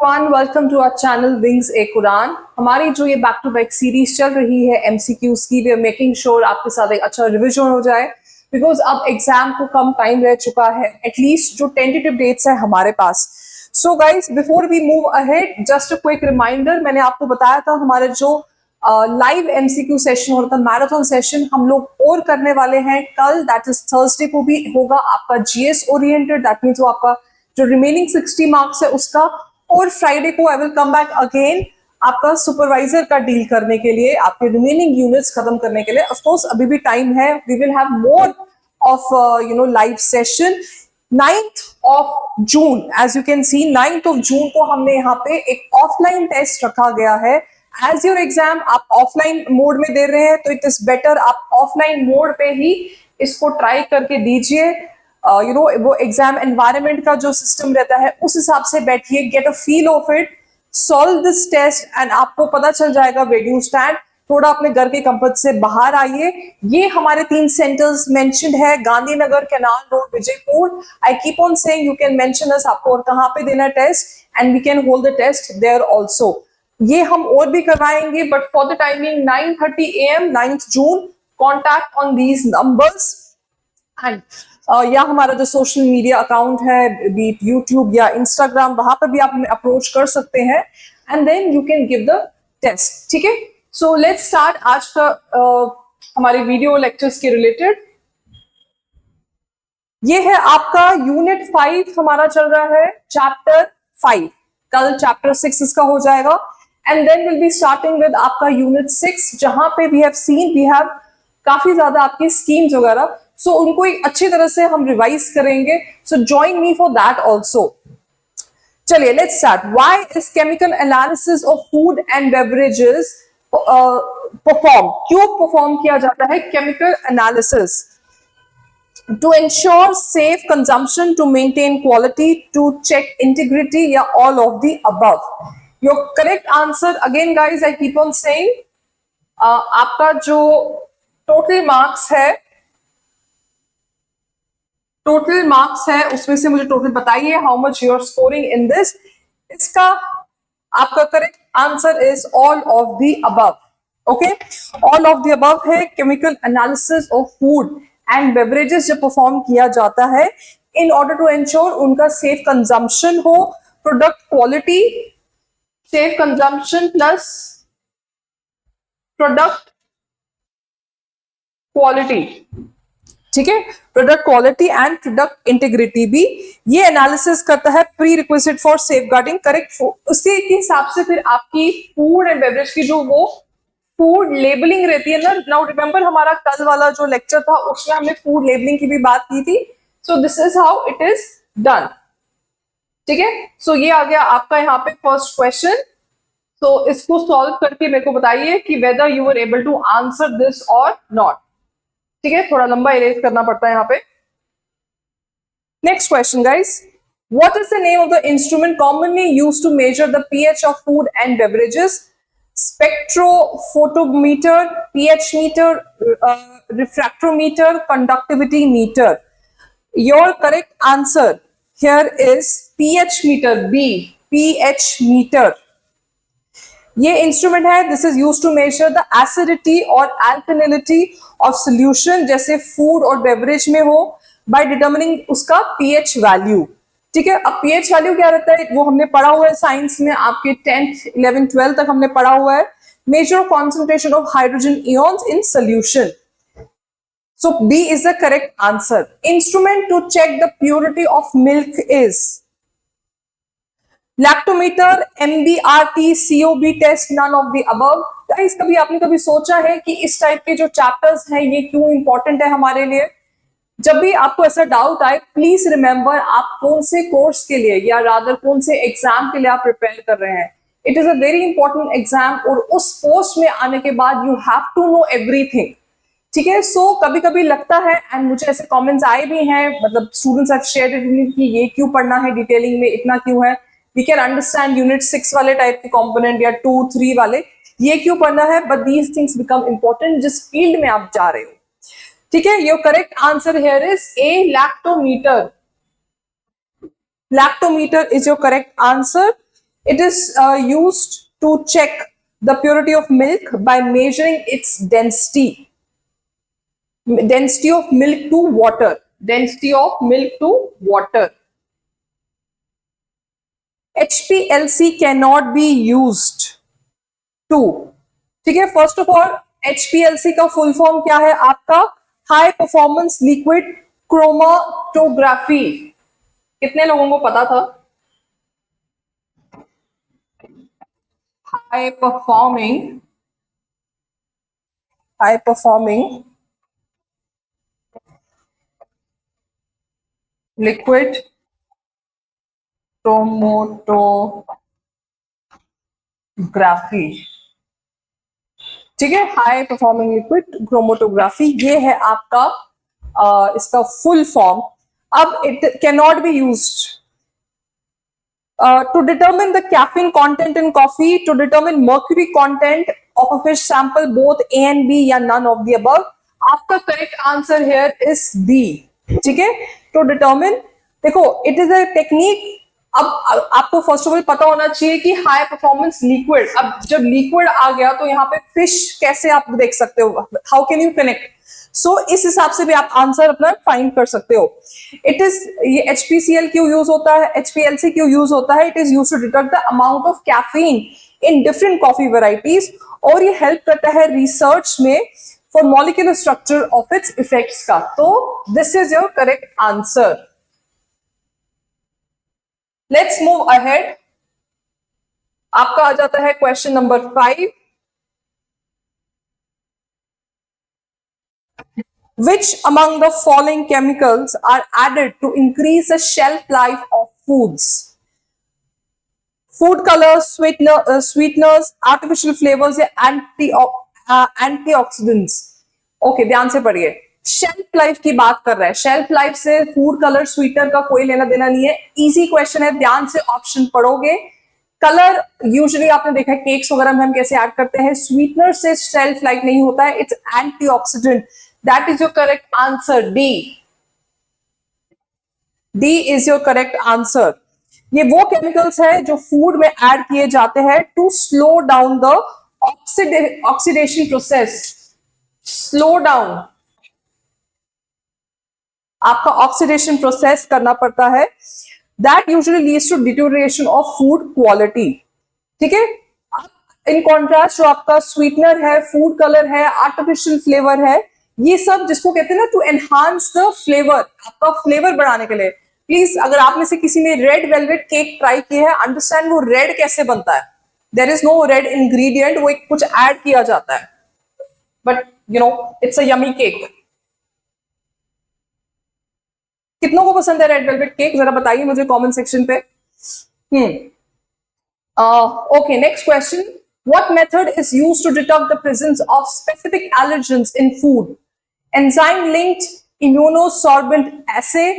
Welcome to our channel wings ए कुरान। हमारी जो ये बैक टू बैक सीरीज चल रही है एमसीक्यूज की, वी आर मेकिंग श्योर आपके साथ एक अच्छा रिविजन हो जाए, बिकॉज अब एग्जाम को कम टाइम रह चुका है, एटलीस्ट जो टेंटेटिव डेट्स है हमारे पास। So guys, before we move ahead, just a quick reminder, मैंने आपको बताया था हमारे जो लाइव एमसीक्यू सेशन हो रहा था, मैराथन सेशन, हम लोग और करने वाले हैं कल, दैट इज थर्सडे को भी होगा आपका जीएस ओरिएंटेड, दैट मीन्स वो आपका जो रिमेनिंग 60 मार्क्स है उसका, और फ्राइडे को I will come back again आपका सुपरवाइजर का डील करने के लिए, आपके रिमेनिंग यूनिट्स खत्म करने के लिए। ऑफ कोर्स अभी भी टाइम है, we will have more of live session. 9th of June, as you can see, 9th of June को हमने यहाँ पे एक ऑफलाइन टेस्ट रखा गया है। एज योर एग्जाम आप ऑफलाइन मोड में दे रहे हैं, तो इट इज बेटर आप ऑफलाइन मोड पे ही इसको ट्राई करके दीजिए। वो एग्जाम एनवायरनमेंट का जो सिस्टम रहता है उस हिसाब से बैठिए, get a feel of it, solve this test and आपको पता चल जाएगा वेयर डू स्टैंड। थोड़ा अपने घर के कंफर्ट से बाहर आइए। ये हमारे 3 सेंटर्स मेंशन्ड है, Gandhinagar, canal road, Vijaypur. I keep on saying you can mention us, आपको और कहाँ पे देना test, and we can hold the test there also. ये हम और भी करवाएंगे, but for the timing 9:30 AM 9th June, contact on these numbers. And या हमारा जो सोशल मीडिया अकाउंट है, बीट यूट्यूब या इंस्टाग्राम, वहां पर भी आप हमें अप्रोच कर सकते हैं, and then you can give the test. ठीक है, सो लेट्स स्टार्ट आज का हमारे वीडियो लेक्चर्स के रिलेटेड। ये है आपका यूनिट 5 हमारा चल रहा है, चैप्टर 5। कल चैप्टर 6 इसका हो जाएगा, and then will be starting with आपका यूनिट 6, जहां पे वी हैव काफी ज्यादा आपकी स्कीम्स वगैरह, सो उनको एक अच्छी तरह से हम रिवाइज करेंगे। So join me for that also. चलिए let's start. Why is chemical analysis of food and beverages perform, क्यों परफॉर्म किया जाता है chemical analysis? To ensure safe consumption, to maintain quality, to check integrity, या all of the above? Your correct answer, again guys I keep on saying, आपका जो total marks है उसमें से मुझे टोटल बताइए, how much you are scoring in this. इसका आपका correct answer is all of the above. Okay, all of the above है। Chemical analysis of food and beverages जब परफॉर्म किया जाता है इन ऑर्डर टू एंश्योर उनका safe consumption हो, product quality, safe consumption plus product quality, ठीक है, product quality and product integrity भी ये एनालिसिस करता है, prerequisite for safeguarding. Correct, उसी के हिसाब से फिर आपकी फूड एंड बेवरेज की जो वो फूड लेबलिंग रहती है ना। नाउ रिमेंबर हमारा कल वाला जो लेक्चर था उसमें हमने फूड लेबलिंग की भी बात की थी। So this is how it is done. ठीक है, सो ये आ गया आपका यहाँ पे फर्स्ट क्वेश्चन। तो इसको सॉल्व करके मेरे को बताइए कि whether you are able to answer this और नॉट। ठीक है, थोड़ा लंबा इरेज करना पड़ता है यहाँ पे। Next question guys, what is the name of the instrument commonly used to measure the pH of food and beverages? Spectrophotometer, pH meter, refractometer, conductivity meter. Your correct answer here is pH meter, B, pH meter. ये instrument है, this is used to measure the acidity और alkalinity of solution, जैसे food और beverage में हो, by determining उसका pH value. ठीक है, अब पीएच वैल्यू क्या रहता है वो हमने पढ़ा हुआ है साइंस में, आपके 10th 11th 12th तक हमने पढ़ा हुआ है। Major concentration of hydrogen ions in solution. So B is the correct answer. Instrument to check the purity of milk is lactometer, MBRT, COB test, none of the above. Guys, कभी आपने कभी सोचा है कि इस टाइप के जो chapters हैं ये क्यों इंपॉर्टेंट है हमारे लिए? जब भी आपको ऐसा डाउट आए, प्लीज रिमेंबर आप कौन से कोर्स के लिए या रादर कौन से एग्जाम के लिए आप प्रिपेयर कर रहे हैं। It is a very important exam, और उस पोस्ट में आने के बाद you have to know everything. ठीक है, सो कभी कभी लगता है, एंड मुझे ऐसे कमेंट्स आए भी हैं, मतलब students have shared it with me कि ये क्यों पढ़ना है डिटेलिंग में, इतना क्यों है। वी कैन अंडरस्टैंड यूनिट 6 वाले टाइप के कंपोनेंट या 2 3 वाले, ये क्यों पढ़ना है, but these things become important जिस फील्ड में आप जा रहे हो। ठीक है, your correct answer here is a, lactometer. Lactometer is your correct answer. It is used to check the purity of milk by measuring its density. Density of milk to water. Density of milk to water. HPLC cannot be used to. ठीक है, first of all HPLC का full form क्या है आपका? High performance liquid chromatography. कितने लोगों को पता था? High performing liquid chromatography. ठीक है, हाई परफॉर्मिंग लिक्विड क्रोमोटोग्राफी, ये है आपका इसका फुल फॉर्म. अब it can not be used to determine the caffeine content in coffee, to determine mercury content of a fish sample, both A and B या none of the above. आपका correct answer here is B. ठीक है, to determine, देखो it is a technique. अब आपको first of all पता होना चाहिए कि हाई परफॉर्मेंस लिक्विड, अब जब लिक्विड आ गया तो यहाँ पे फिश कैसे आप देख सकते हो, हाउ कैन यू कनेक्ट. सो इस हिसाब से भी आप आंसर अपना फाइंड कर सकते हो. इट इज, ये HPCL क्यों यूज होता है, HPLC क्यों यूज होता है? It is use to detect the amount of caffeine in different coffee varieties, और ये हेल्प करता है रिसर्च में for molecular structure of its effects का. तो this is your correct answer. Let's move ahead. आपका आ जाता है question number 5. Which among the following chemicals are added to increase the shelf life of foods? Food colors, sweeteners, artificial flavors या antioxidants. Okay, ध्यान से पढ़िए. Shelf life की बात कर रहा है. शेल्फ लाइफ से फूड कलर स्वीटनर का कोई लेना देना नहीं है. इजी क्वेश्चन है, ध्यान से ऑप्शन पढ़ोगे. कलर यूजुअली आपने देखा है केक्स वगैरह में हम कैसे ऐड करते हैं. स्वीटनर से शेल्फ लाइफ नहीं होता है, it's antioxidant. That is your correct answer. D is your correct answer. ये वो केमिकल्स है जो फूड में ऐड किए जाते हैं to slow down the oxidation process. Slow down, आपका ऑक्सीडेशन प्रोसेस करना पड़ता है. That usually leads to deterioration of food quality. ठीक है, इन कॉन्ट्रास्ट जो आपका स्वीटनर है, फूड कलर है, आर्टिफिशियल फ्लेवर है, ये सब जिसको कहते हैं ना टू एनहांस द फ्लेवर, आपका फ्लेवर बढ़ाने के लिए. प्लीज, अगर आप में से किसी ने रेड वेलवेट केक ट्राई किया है, अंडरस्टैंड वो रेड कैसे बनता है. There is no red ingredient, वो एक कुछ ऐड किया जाता है, but you know it's a yummy cake. कितनों को पसंद है रेड वेलवेट केक, जरा बताइए मुझे कमेंट सेक्शन पे. Okay, next question. What method is used to detect the presence of specific allergens in food? Enzyme-linked immunosorbent assay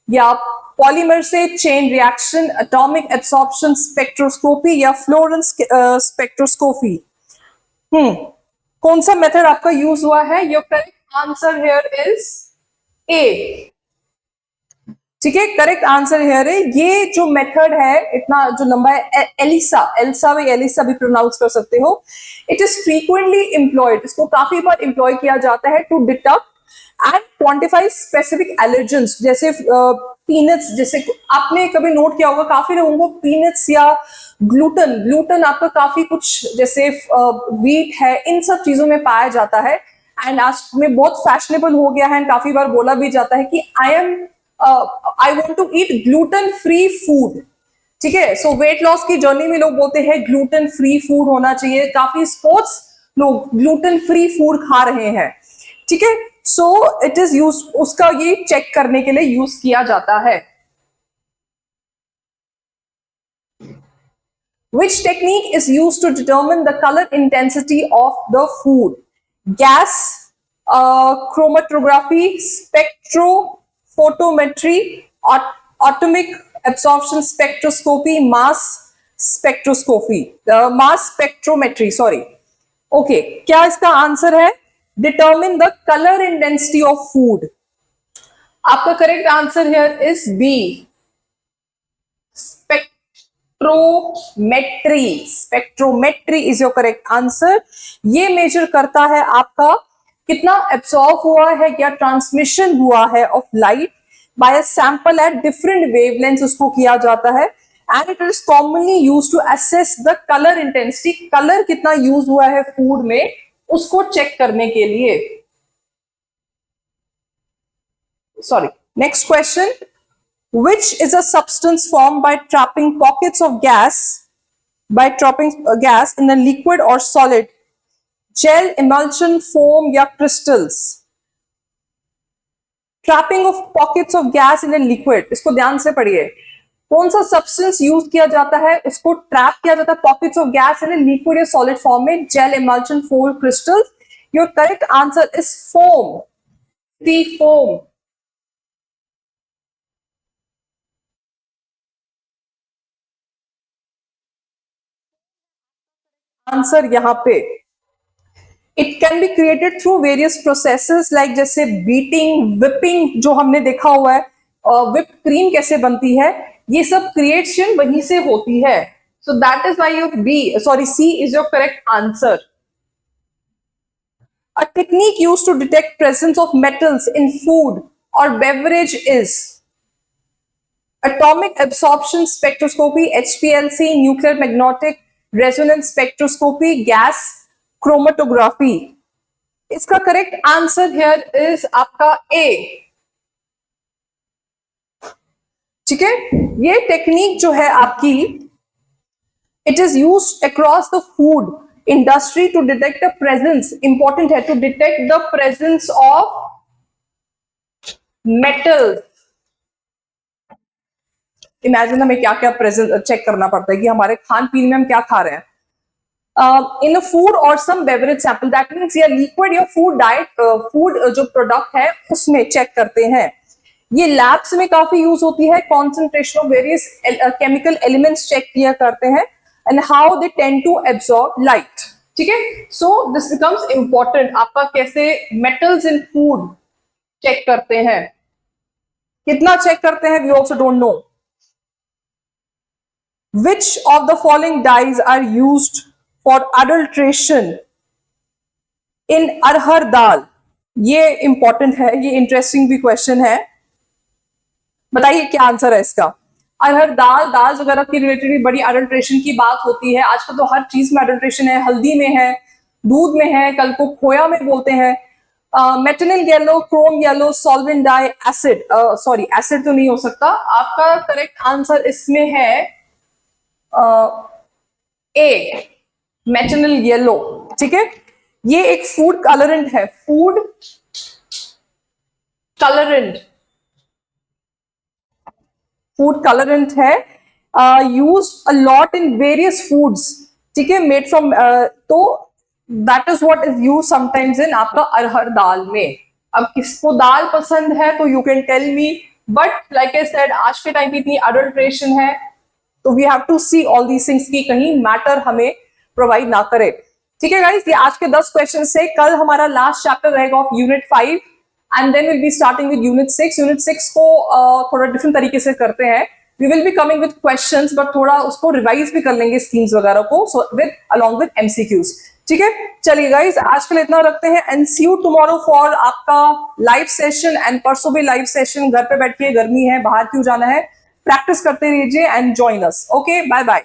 या polymer से chain reaction, atomic absorption spectroscopy या Florence spectroscopy? कौन सा method आपका यूज हुआ है? Your correct answer here is A. ठीक है, करेक्ट आंसर हियर है. ये जो मेथड है इतना जो लंबा है, एलिसा भी प्रोनाउंस कर सकते हो. इट इज फ्रीक्वेंटली एम्प्लॉयड, इसको काफी बार एम्प्लॉय किया जाता है to detect and quantify specific allergens. जैसे पीनट्स, जैसे आपने कभी नोट किया होगा काफी लोगों को पीनट्स या ग्लूटन आपका काफी कुछ, जैसे व्हीट है, इन सब चीजों में पाया जाता है. एंड आज में बहुत फैशनेबल हो गया है एंड काफी बार बोला भी जाता है कि I want to eat gluten free food. ठीक है, सो वेट लॉस की जर्नी में लोग बोलते हैं ग्लूटेन फ्री फूड होना चाहिए. काफी स्पोर्ट्स लोग ग्लूटेन फ्री फूड खा रहे हैं. ठीक है, सो इट इज यूज, उसका ये चेक करने के लिए यूज किया जाता है. Which technique is used to determine the color intensity of the food? Gas, chromatography, spectrophotometry, atomic absorption spectroscopy, mass spectrometry, sorry. Okay, क्या इसका आंसर है? Determine the color intensity of food. आपका correct answer here is B, spectrometry is your correct answer. ये measure करता है आपका कितना absorb हुआ है या ट्रांसमिशन हुआ है of light by a sample at different wavelengths, उसको किया जाता है। And it is commonly used to assess the colour intensity, colour कितना यूज हुआ है फूड में उसको चेक करने के लिए। Sorry, next question. Which is a substance formed by trapping pockets of gas in a liquid or solid, gel, emulsion, foam या crystals? Trapping of pockets of gas in a liquid, इसको ध्यान से पढ़िए। कौन सा सब्सटेंस यूज किया जाता है, इसको ट्रैप किया जाता है pockets of gas in a liquid या सॉलिड फॉर्म में, gel, emulsion, foam, crystals? Your correct answer is foam, the foam. Answer यहां पे it can be created through various processes like जैसे बीटिंग, विपिंग जो हमने देखा हुआ है, विप क्रीम कैसे बनती है, ये सब क्रिएशन वहीं से होती है। So that is why your C is your correct answer. A technique used to detect presence of metals in food or beverage is atomic absorption spectroscopy, HPLC, nuclear magnetic resonance spectroscopy, gas chromatography. इसका correct answer here is आपका A. ठीक है, ये technique जो है आपकी, it is used across the food industry to detect the presence, important है, to detect the presence of metal. Imagine हमें क्या क्या प्रेजेंस चेक करना पड़ता है कि हमारे खान पीन में हम क्या खा रहे हैं। इन अ फूड और सम बेवरेज सैंपल, दैट मीन्स या लिक्विड या फूड डाइट, फूड जो प्रोडक्ट है उसमें चेक करते हैं। ये लैब्स में काफी यूज होती है, concentration of various chemical elements check किया करते हैं and how they tend to absorb light. ठीक है, सो दिस बिकम्स इंपॉर्टेंट, आपका कैसे मेटल्स इन फूड चेक करते हैं, कितना चेक करते हैं, we also don't know. Which of the following dyes are used for adulteration in अरहर दाल? ये इंपॉर्टेंट है, ये इंटरेस्टिंग भी क्वेश्चन है, बताइए क्या आंसर है इसका। अरहर दाल, दाल वगैरह की रिलेटेड भी बड़ी अडल्ट्रेशन की बात होती है। आजकल तो हर चीज में अडल्ट्रेशन है, हल्दी में है, दूध में है, कल को खोया में बोलते हैं। Metanil yellow, chrome yellow, solvent dye, acid, sorry acid तो नहीं हो सकता। आपका करेक्ट आंसर इसमें है ए, मेटनिल येलो। ठीक है, ये एक फूड कलरेंट है, फूड कलरेंट, फूड कलरेंट है, used a lot in various foods. ठीक है, मेड फ्रॉम, तो that is what is used sometimes in आपका अरहर दाल में। अब किसको दाल पसंद है तो you can tell me, but like I said आज के टाइम पे इतनी अडल्ट्रेशन है तो we have to see all these things की कहीं मैटर हमें प्रोवाइड ना करे। ठीक है गाइस, ये आज के 10 क्वेश्चन से। कल हमारा लास्ट चैप्टर रहेगा of unit 5 and then will be starting with unit 6। Unit 6 को थोड़ा डिफरेंट तरीके से करते हैं, we will be coming with questions but थोड़ा उसको रिवाइज भी कर लेंगे स्कीम्स वगैरह को, so with along with MCQs. ठीक है, चलिए गाइस आज के लिए इतना रखते हैं and see you tomorrow for आपका लाइव सेशन। एंड परसों भी लाइव सेशन, घर पे बैठ के, गर्मी है बाहर क्यों जाना है, प्रैक्टिस करते रहिए and join us. Okay, bye bye.